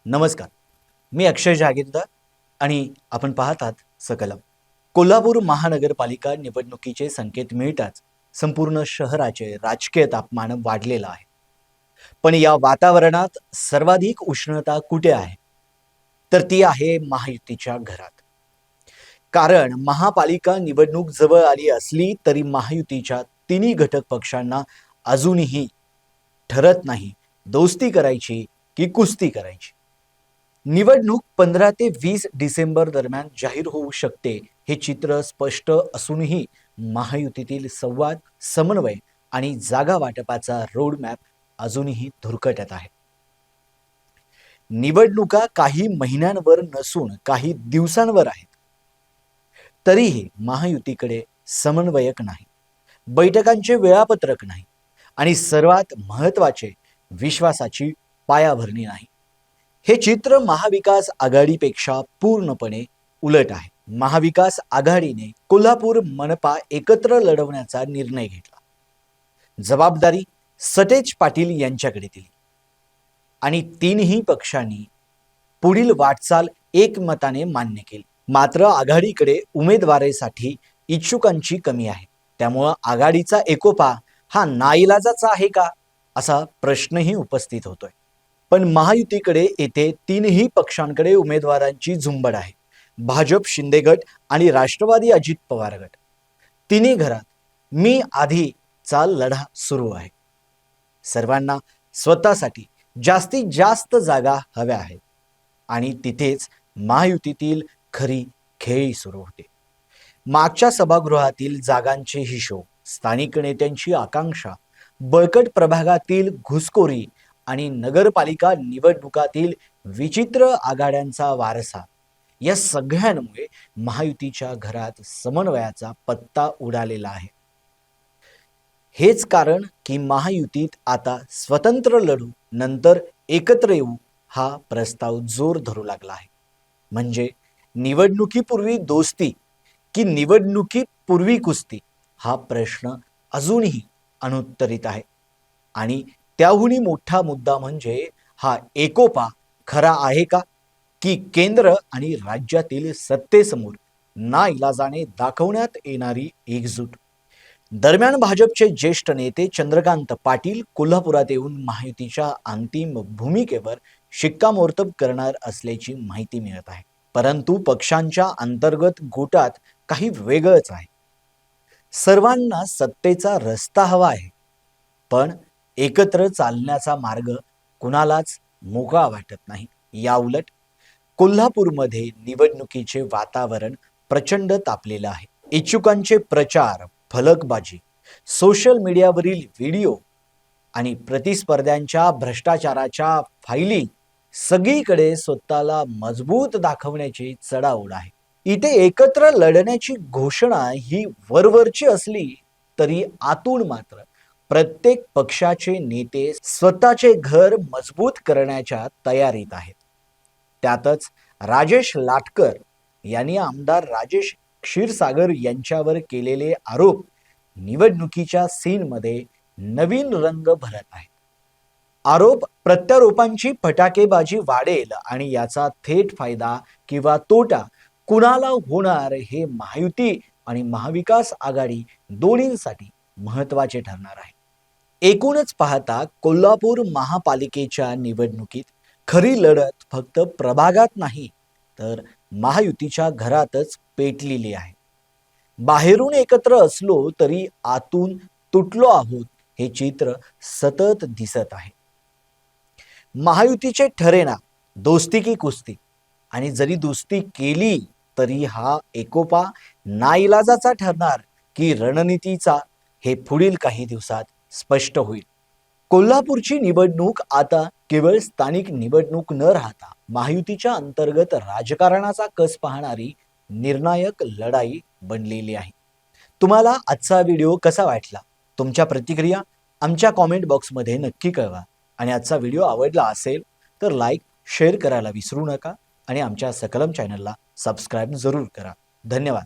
नमस्कार. मी अक्षय जहागीरदार आणि आपण पाहत आहात सकलम. कोल्हापूर महानगरपालिका निवडणुकीचे संकेत मिळताच संपूर्ण शहराचे राजकीय तापमान वाढलेलं आहे. पण या वातावरणात सर्वाधिक उष्णता कुठे आहे? तर ती आहे महायुतीच्या घरात. कारण महापालिका निवडणूक जवळ आली असली तरी महायुतीच्या तिन्ही घटक पक्षांना अजूनही ठरत नाही दोस्ती करायची की कुस्ती करायची. निवडणूक 15 ते 20 डिसेंबर दरम्यान जाहीर होऊ शकते हे चित्र स्पष्ट असूनही महायुतीतील संवाद, समन्वय आणि जागा वाटपाचा रोडमॅप अजूनही धुरकटत आहे. निवडणुका काही महिन्यांवर नसून काही दिवसांवर आहेत. तरीही महायुतीकडे समन्वयक नाही, बैठकांचे वेळापत्रक नाही आणि सर्वात महत्त्वाचे विश्वासाची पायाभरणी नाही. हे चित्र महाविकास आघाडीपेक्षा पूर्णपणे उलट आहे. महाविकास आघाडीने कोल्हापूर मनपा एकत्र लढवण्याचा निर्णय घेतला. जबाबदारी सतेज पाटील यांच्याकडे दिली आणि तीनही पक्षांनी पुढील वाटचाल एकमताने मान्य केली. मात्र आघाडीकडे उमेदवारीसाठी इच्छुकांची कमी आहे. त्यामुळे आघाडीचा एकोपा हा नाईलाजाचा आहे का असा प्रश्नही उपस्थित होतोय. पण महायुतीकडे येथे तीनही पक्षांकडे उमेदवारांची झुंबड आहे. भाजप शिंदे गट आणि राष्ट्रवादी अजित पवार गट. तिन्ही घरात मी आधीचा लढा सुरू आहे. सर्वांना स्वतःसाठी जास्तीत जास्त जागा हव्या आहेत आणि तिथेच महायुतीतील खरी खेळी सुरू होते. मागच्या सभागृहातील जागांचे हिशोब, स्थानिक नेत्यांची आकांक्षा, बळकट प्रभागातील घुसखोरी आणि नगरपालिका निवडणुकातील विचित्र आघाड्यांचा वारसा या सगळ्यांमुळे महायुतीच्या घरात समन्वयाचा पत्ता उडालेला आहे. हेच कारण की महायुतीत आता स्वतंत्र लढू नंतर एकत्र येऊ हा प्रस्ताव जोर धरू लागला आहे. म्हणजे निवडणुकीपूर्वी दोस्ती की निवडणुकीपूर्वी कुस्ती हा प्रश्न अजूनही अनुत्तरित आहे. आणि त्याहूनही मोठा मुद्दा म्हणजे हा एकोपा खरा आहे का, की केंद्र आणि राज्यातील सत्तेसमोर नाइलाजाने दाखवण्यात येणारी एकजूट. दरम्यान भाजपचे ज्येष्ठ नेते चंद्रकांत पाटील कोल्हापुरात येऊन महायुतीच्या अंतिम भूमिकेवर शिक्कामोर्तब करणार असल्याची माहिती मिळत आहे. परंतु पक्षांच्या अंतर्गत गोटात काही वेगळंच आहे. सर्वांना सत्तेचा रस्ता हवा आहे, पण एकत्र चालण्याचा मार्ग कुणालाच मोकळा वाटत नाही. याउलट कोल्हापूरमध्ये निवडणुकीचे वातावरण प्रचंड तापलेलं आहे. इच्छुकांचे प्रचार, फलकबाजी, सोशल मीडियावरील व्हिडिओ आणि प्रतिस्पर्ध्यांच्या भ्रष्टाचाराच्या फायली सगळीकडे स्वतःला मजबूत दाखवण्याची चढाओढ आहे. इथे एकत्र लढण्याची घोषणा ही वरवरची असली तरी आतून मात्र प्रत्येक पक्षाचे नेते स्वतःचे घर मजबूत करण्याच्या तयारीत आहेत. त्यातच राजेश लाटकर यांनी आमदार राजेश क्षीरसागर यांच्यावर केलेले आरोप निवडणुकीच्या सीनमध्ये नवीन रंग भरत आहेत. आरोप प्रत्यारोपांची फटाकेबाजी वाढेल आणि याचा थेट फायदा किंवा तोटा कुणाला होणार हे महायुती आणि महाविकास आघाडी दोन्हींसाठी महत्त्वाचे ठरणार आहे. एकूणच पाहता कोल्हापूर महापालिकेच्या निवडणुकीत खरी लढत फक्त प्रभागात नाही तर महायुतीच्या घरातच पेटलेली आहे. बाहेरून एकत्र असलो तरी आतून तुटलो आहोत हे चित्र सतत दिसत आहे. महायुतीचे ठरेना दोस्ती की कुस्ती, आणि जरी दोस्ती केली तरी हा एकोपा नाइलाजाचा ठरणार की रणनीतीचा हे पुढील काही दिवसात स्पष्ट होईल. कोल्हापूरची निवडणूक आता केवळ स्थानिक निवडणूक न राहता महायुतीच्या अंतर्गत राजकारणाचा कस पाहणारी निर्णायक लढाई बनलेली आहे. तुम्हाला आजचा व्हिडिओ कसा वाटला? तुमच्या प्रतिक्रिया आमच्या कॉमेंट बॉक्समध्ये नक्की कळवा. आणि आजचा व्हिडिओ आवडला असेल तर लाईक, शेअर करायला विसरू नका आणि आमच्या सकलम चॅनलला सबस्क्राईब जरूर करा. धन्यवाद.